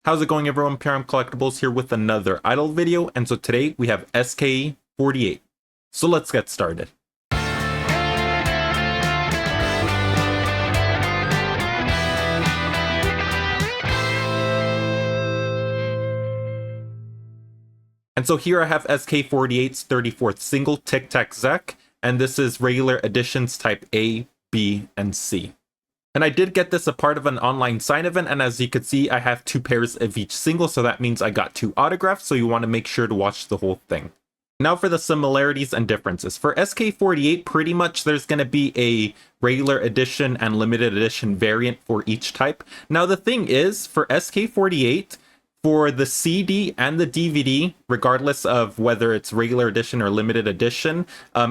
How's it going, everyone? Pyram Collectibles here with another idol video, and so today we have SKE48. So let's get started. And so here I have SKE48's 34th single, Tack Zack, and this is regular editions type A, B, and C. And I did get this a part of an online sign event, and as you can see, I have 2 pairs of each single, so that means I got 2 autographs, so you want to make sure to watch the whole thing. Now for the similarities and differences. For SKE48, pretty much there's going to be a regular edition and limited edition variant for each type. Now the thing is, for SKE48, for the CD and the DVD, regardless of whether it's regular edition or limited edition,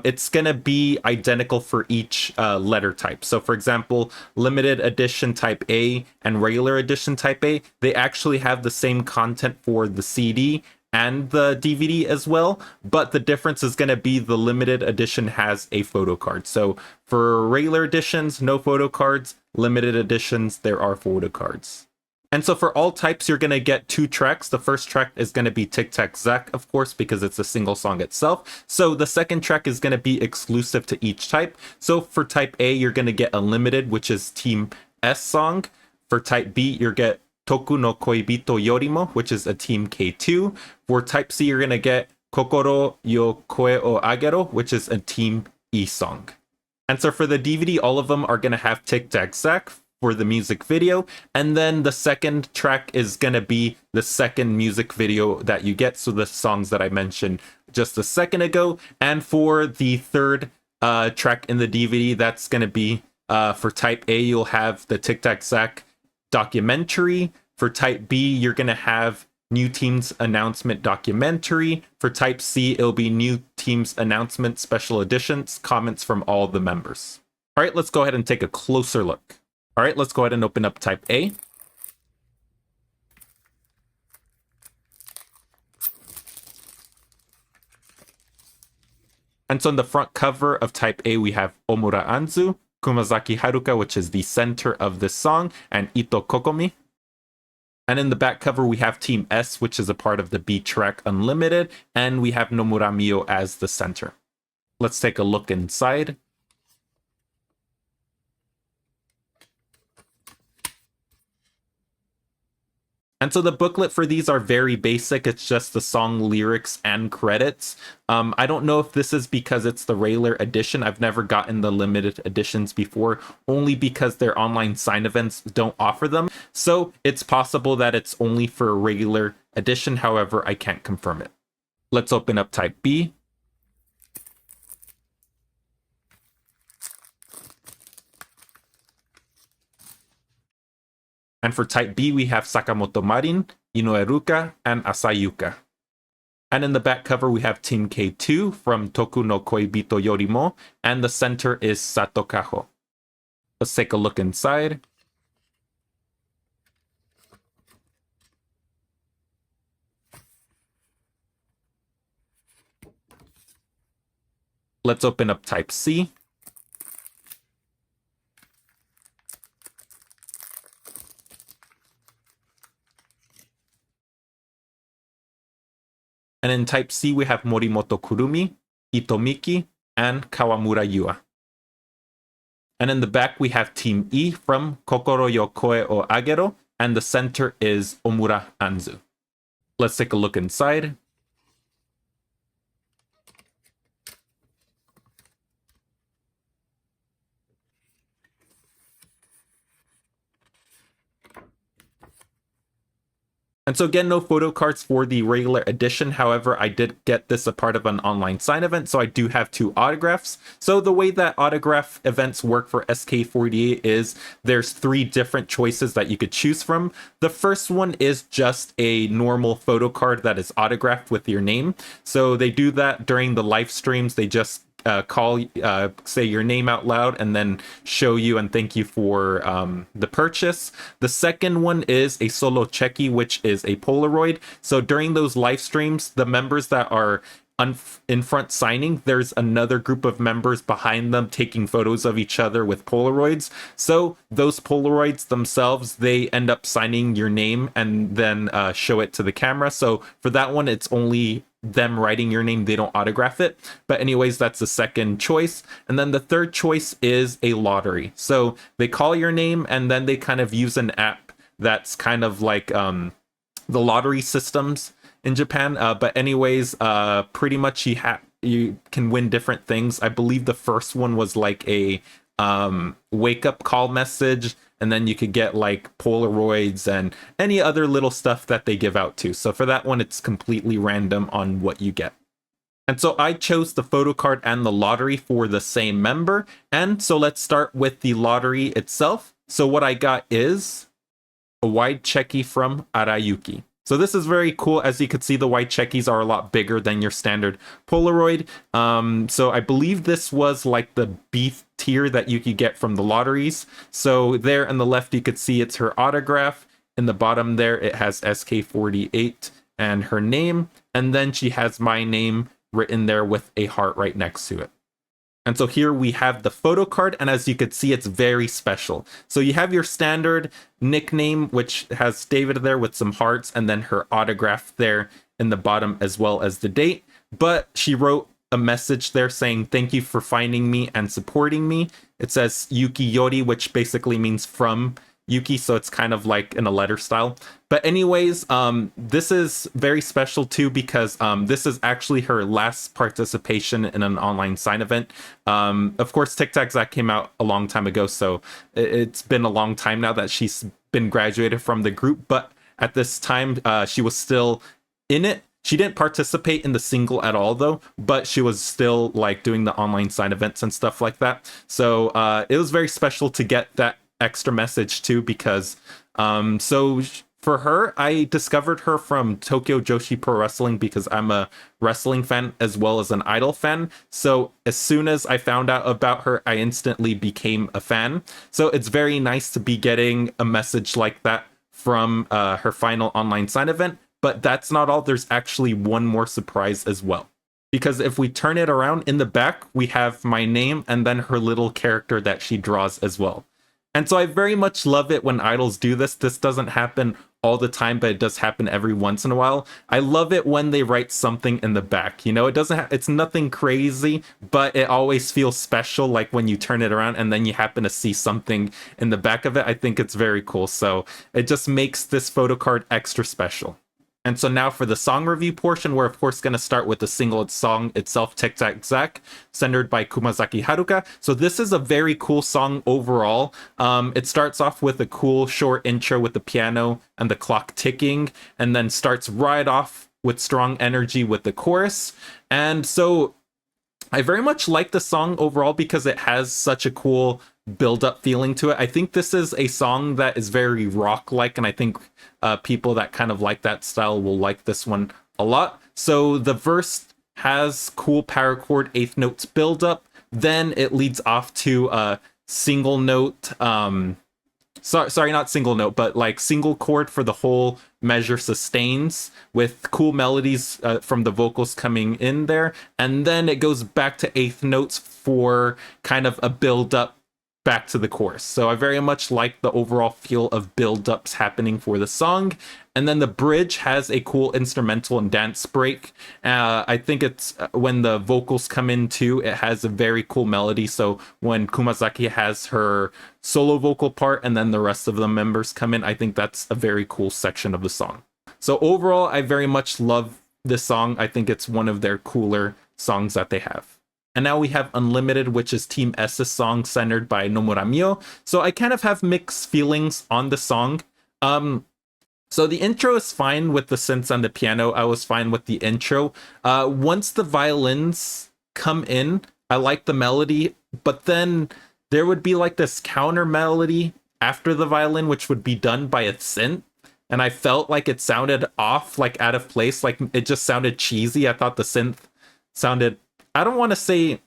it's going to be identical for each letter type. So for example, limited edition type A and regular edition type A, they actually have the same content for the CD and the DVD as well, but the difference is going to be the limited edition has a photo card. So for regular editions, no photo cards. Limited editions, there are photo cards. And so for all types, you're going to get 2 tracks. The first track is going to be Tack Zack, of course, because it's a single song itself. So the second track is going to be exclusive to each type. So for type A, you're going to get Unlimited, which is Team S song. For type B, you're get Toku no Koibito Yorimo, which is a Team K2. For type C, you're going to get Kokoro yo Koe o Agero, which is a Team E song. And so for the DVD, all of them are going to have Tack Zack for the music video, and then the second track is gonna be the second music video that you get, so the songs that I mentioned just a second ago. And for the third track in the DVD, that's gonna be for type A, you'll have the Tack Zack documentary. For type B, you're gonna have new teams announcement documentary. For type C, it'll be new teams announcement special editions, comments from all the members. All right, let's go ahead and take a closer look. All right, let's go ahead and open up type A. And so on the front cover of type A, we have Omura Anzu, Kumazaki Haruka, which is the center of this song, and Ito Kokomi. And in the back cover, we have Team S, which is a part of the B track Unlimited, and we have Nomura Mio as the center. Let's take a look inside. And so the booklet for these are very basic. It's just the song lyrics and credits. I don't know if this is because it's the regular edition. I've never gotten the limited editions before, only because their online sign events don't offer them. So it's possible that it's only for a regular edition. However, I can't confirm it. Let's open up type B. And for type B, we have Sakamoto Marin, Inoeruka, and Asayuka. And in the back cover, we have Team K2 from Toku no Koibito Yorimo, and the center is Sato Kaho. Let's take a look inside. Let's open up type C. And in type C, we have Morimoto Kurumi, Itomiki, and Kawamura Yua. And in the back, we have Team E from Kokoro yo Koe o Agero, and the center is Omura Anzu. Let's take a look inside. And so again, no photo cards for the regular edition. However, I did get this a part of an online sign event, so I do have 2 autographs. So the way that autograph events work for SKE48 is there's 3 different choices that you could choose from. The first one is just a normal photo card that is autographed with your name. So they do that during the live streams. They just say your name out loud and then show you and thank you for the purchase. The second one is a solo cheki, which is a Polaroid. So during those live streams, the members that are in front signing, there's another group of members behind them taking photos of each other with Polaroids. So those Polaroids themselves, they end up signing your name and then show it to the camera. So for that one, it's only them writing your name, they don't autograph it. But anyways, that's the second choice. And then the third choice is a lottery. So they call your name and then they kind of use an app that's kind of like the lottery systems in Japan. But anyways, pretty much you can win different things. I believe the first one was like a wake up call message, and then you could get like Polaroids and any other little stuff that they give out too. So for that one, it's completely random on what you get. And so I chose the photo card and the lottery for the same member. And so let's start with the lottery itself. So what I got is a wide checky from Arayuki. So this is very cool. As you can see, the white checkies are a lot bigger than your standard Polaroid. So I believe this was like the B tier that you could get from the lotteries. So there on the left, you could see it's her autograph. In the bottom there, it has SK48 and her name. And then she has my name written there with a heart right next to it. And so here we have the photo card, and as you can see, it's very special. So you have your standard nickname, which has David there with some hearts, and then her autograph there in the bottom, as well as the date. But she wrote a message there saying, "Thank you for finding me and supporting me." It says Yuki Yori, which basically means from Yuki, so it's kind of like in a letter style. But anyways, this is very special too because this is actually her last participation in an online sign event. Of course, Tack Zack came out a long time ago, so it's been a long time now that she's been graduated from the group. But at this time, she was still in it. She didn't participate in the single at all, though, but she was still like doing the online sign events and stuff like that. So it was very special to get that extra message too, because for her, I discovered her from Tokyo Joshi Pro Wrestling because I'm a wrestling fan as well as an idol fan. So as soon as I found out about her, I instantly became a fan. So it's very nice to be getting a message like that from her final online sign event. But that's not all. There's actually one more surprise as well. Because if we turn it around, in the back, we have my name and then her little character that she draws as well. And so I very much love it when idols do this. This doesn't happen all the time, but it does happen every once in a while. I love it when they write something in the back. You know, it's nothing crazy, but it always feels special, like when you turn it around and then you happen to see something in the back of it. I think it's very cool. So it just makes this photo card extra special. And so now for the song review portion, we're of course going to start with the single song itself, Tack Zack, centered by Kumazaki Haruka. So this is a very cool song overall. It starts off with a cool short intro with the piano and the clock ticking, and then starts right off with strong energy with the chorus. And so I very much like the song overall because it has such a cool build-up feeling to it. I think this is a song that is very rock-like, and I think people that kind of like that style will like this one a lot. So the verse has cool power chord eighth notes build-up, then it leads off to a single note, sorry, not single note, but like single chord for the whole measure sustains with cool melodies from the vocals coming in there. And then it goes back to eighth notes for kind of a build up back to the chorus. So I very much like the overall feel of build-ups happening for the song. And then the bridge has a cool instrumental and dance break. I think it's when the vocals come in too, it has a very cool melody. So when Kumazaki has her solo vocal part and then the rest of the members come in, I think that's a very cool section of the song. So overall, I very much love this song. I think it's one of their cooler songs that they have. And now we have Unlimited, which is Team S's song centered by Nomura Mio. So I kind of have mixed feelings on the song. So the intro is fine with the synths and the piano. I was fine with the intro. Once the violins come in, I like the melody, but then there would be like this counter melody after the violin, which would be done by a synth. And I felt like it sounded off, like out of place. Like it just sounded cheesy. I thought the synth sounded, I don't want to say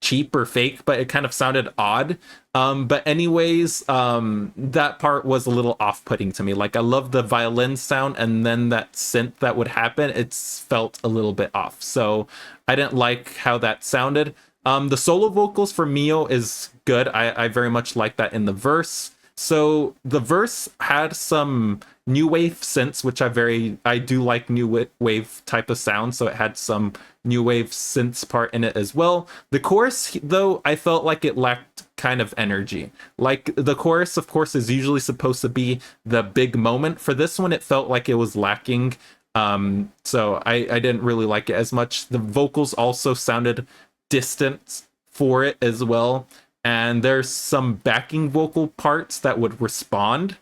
cheap or fake, but it kind of sounded odd. But anyways, that part was a little off-putting to me. Like, I love the violin sound, and then that synth that would happen, it's felt a little bit off. So I didn't like how that sounded. The solo vocals for Mio is good. I very much like that in the verse. So the verse had some new wave synths, which I do like new wave type of sound. So it had some new wave synths part in it as well. The chorus, though, I felt like it lacked kind of energy. Like, the chorus, of course, is usually supposed to be the big moment. For this one, it felt like it was lacking. So I didn't really like it as much. The vocals also sounded distant for it as well. And there's some backing vocal parts that would respond,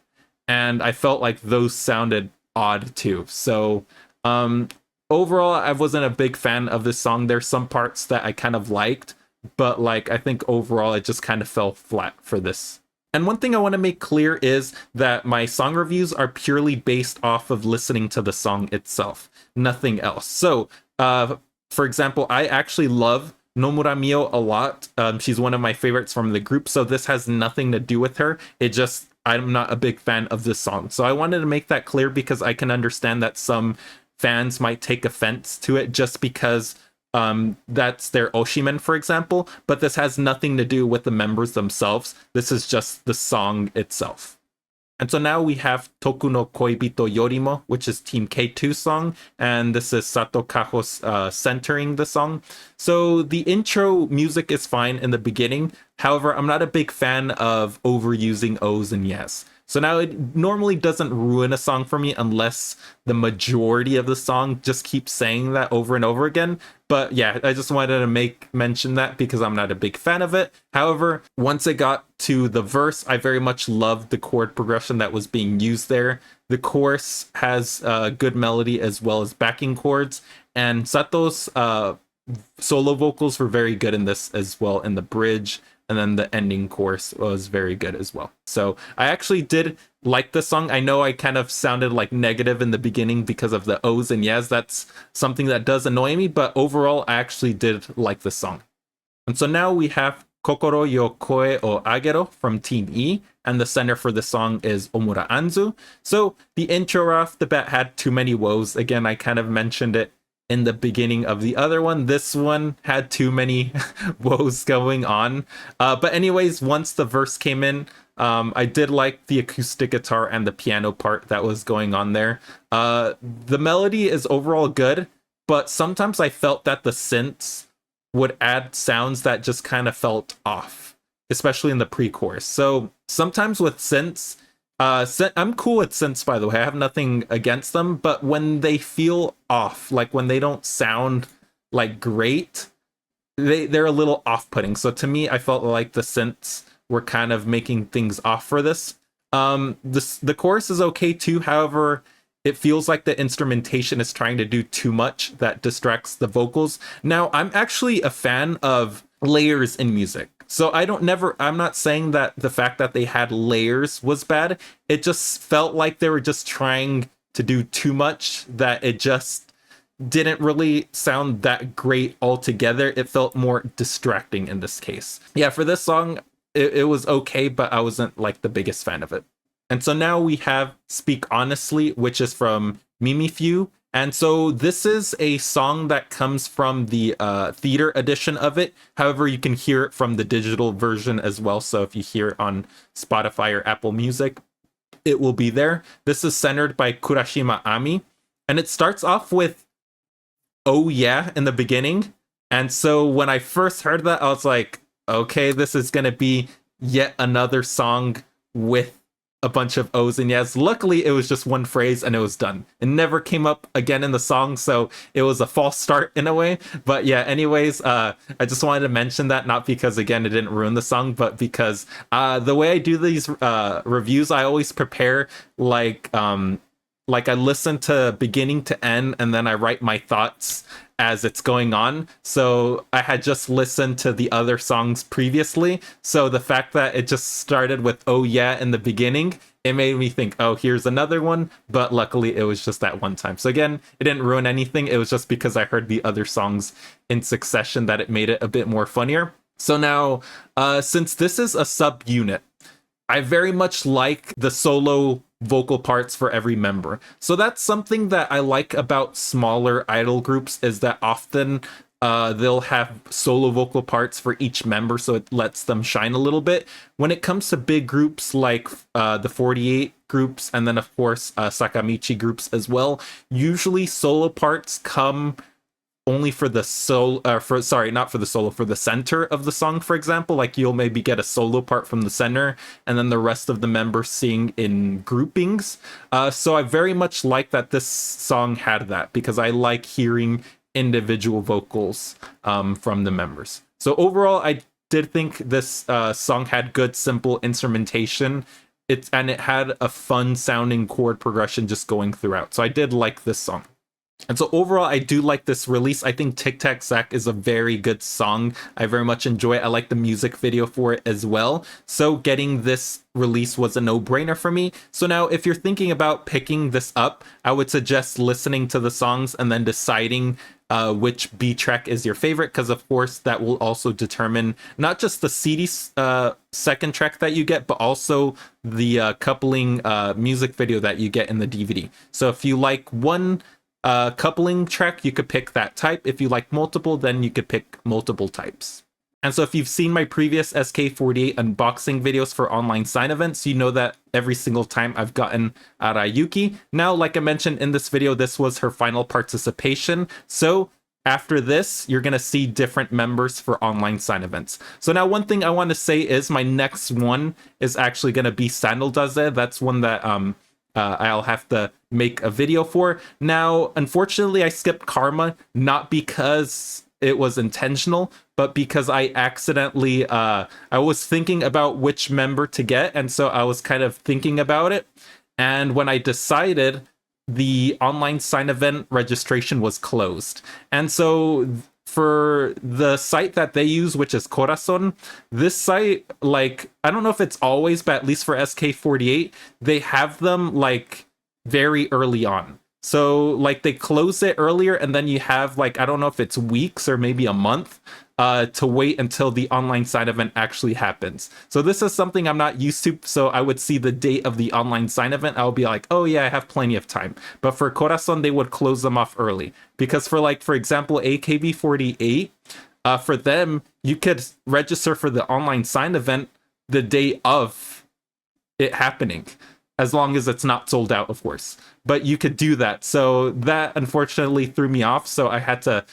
and I felt like those sounded odd too. So overall, I wasn't a big fan of this song. There's some parts that I kind of liked, but like, I think overall it just kind of fell flat for this. And one thing I want to make clear is that my song reviews are purely based off of listening to the song itself, nothing else. So for example, I actually love Nomura Mio a lot. She's one of my favorites from the group, so this has nothing to do with her. I'm not a big fan of this song. So I wanted to make that clear because I can understand that some fans might take offense to it just because that's their Oshimen, for example, but this has nothing to do with the members themselves. This is just the song itself. And so now we have Toku no Koibito Yorimo, which is Team K2's song, and this is Sato Kaho's centering the song. So the intro music is fine in the beginning. However, I'm not a big fan of overusing O's and yes. So now it normally doesn't ruin a song for me unless the majority of the song just keeps saying that over and over again. But yeah, I just wanted to mention that because I'm not a big fan of it. However, once it got to the verse, I very much loved the chord progression that was being used there. The chorus has good melody as well as backing chords, and Sato's solo vocals were very good in this as well in the bridge. And then the ending chorus was very good as well. So I actually did like the song. I know I kind of sounded like negative in the beginning because of the O's and yes. That's something that does annoy me. But overall, I actually did like the song. And so now we have Kokoro yo Koe o Agero from Team E. And the center for the song is Omura Anzu. So the intro right off the bat had too many woes. Again, I kind of mentioned it in the beginning of the other one. This one had too many woes going on. But anyways, once the verse came in, I did like the acoustic guitar and the piano part that was going on there. The melody is overall good, but sometimes I felt that the synths would add sounds that just kind of felt off, especially in the pre-chorus. So sometimes with synths, I'm cool with synths, by the way. I have nothing against them, but when they feel off, like when they don't sound like great, they're a little off-putting. So to me, I felt like the synths were kind of making things off for this. The chorus is okay too. However, it feels like the instrumentation is trying to do too much that distracts the vocals. Now, I'm actually a fan of layers in music. So I'm not saying that the fact that they had layers was bad. It just felt like they were just trying to do too much, that it just didn't really sound that great altogether. It felt more distracting in this case. Yeah, for this song, it was okay, but I wasn't like the biggest fan of it. And so now we have Speak Honestly, which is from Mimifyu. And so this is a song that comes from the theater edition of it. However, you can hear it from the digital version as well. So if you hear it on Spotify or Apple Music, it will be there. This is centered by Kurashima Ami. And it starts off with "Oh yeah" in the beginning. And so when I first heard that, I was like, okay, this is going to be yet another song with a bunch of O's and yes. Luckily, it was just one phrase and it was done. It never came up again in the song, so it was a false start in a way. But yeah, anyways, I just wanted to mention that, not because, again, it didn't ruin the song, but because the way I do these reviews, I always prepare like I listen to beginning to end and then I write my thoughts as it's going on. So I had just listened to the other songs previously. So the fact that it just started with "Oh yeah" in the beginning, it made me think, oh, here's another one. But luckily it was just that one time. So again, it didn't ruin anything. It was just because I heard the other songs in succession that it made it a bit more funnier. So now, since this is a subunit, I very much like the solo vocal parts for every member. So that's something that I like about smaller idol groups, is that often they'll have solo vocal parts for each member, so it lets them shine a little bit. When it comes to big groups like the 48 groups, and then of course Sakamichi groups as well, usually solo parts come only for the not for the solo, for the center of the song. For example, like you'll maybe get a solo part from the center and then the rest of the members sing in groupings. So I very much like that this song had that, because I like hearing individual vocals from the members. So overall, I did think this song had good simple instrumentation. It had a fun sounding chord progression just going throughout, so I did like this song. And so overall, I do like this release. I think Tack Zack is a very good song. I very much enjoy it. I like the music video for it as well. So getting this release was a no-brainer for me. So now if you're thinking about picking this up, I would suggest listening to the songs and then deciding which B track is your favorite, because of course that will also determine not just the CD second track that you get, but also the coupling music video that you get in the DVD. So if you like one coupling track, you could pick that type. If you like multiple, then you could pick multiple types. And so if you've seen my previous SKE48 unboxing videos for online sign events, you know that every single time I've gotten Arayuki. Now, like I mentioned in this video, this was her final participation. So after this, you're going to see different members for online sign events. So now one thing I want to say is my next one is actually going to be Sandal Daze. That's one that I'll have to make a video for. Now, unfortunately, I skipped Karma, not because it was intentional, but because I accidentally, I was thinking about which member to get, and so I was kind of thinking about it. And when I decided, the online sign event registration was closed. And so for the site that they use, which is Corazon, this site, like, I don't know if it's always, but at least for SKE48, they have them like very early on. So like they close it earlier, and then you have like, I don't know if it's weeks or maybe a month to wait until the online sign event actually happens. So this is something I'm not used to. So I would see the date of the online sign event, I'll be like, oh yeah, I have plenty of time. But for Corazon, they would close them off early, because for like, for example, AKB48, for them, you could register for the online sign event the day of it happening, as long as it's not sold out, of course. But you could do that. So that unfortunately threw me off. So I had to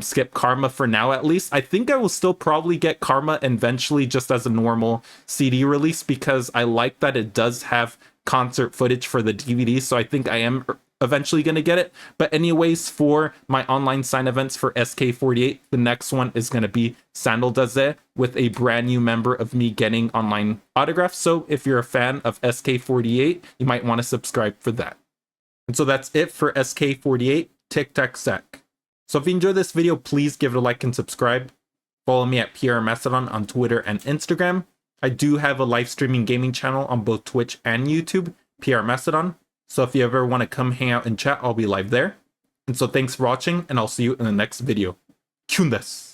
skip Karma for now, at least. I think I will still probably get Karma eventually, just as a normal CD release, because I like that it does have concert footage for the DVD. So I think I am eventually going to get it. But anyways, for my online sign events for SKE48, the next one is going to be Sandal Daze, with a brand new member of me getting online autographs. So if you're a fan of SKE48, you might want to subscribe for that. And so that's it for SKE48 Tack Zack. So if you enjoyed this video, please give it a like and subscribe. Follow me at PR Mastodon on Twitter and Instagram. I do have a live streaming gaming channel on both Twitch and YouTube, PR Mastodon. So if you ever want to come hang out and chat, I'll be live there. And so thanks for watching, and I'll see you in the next video. Kyun desu!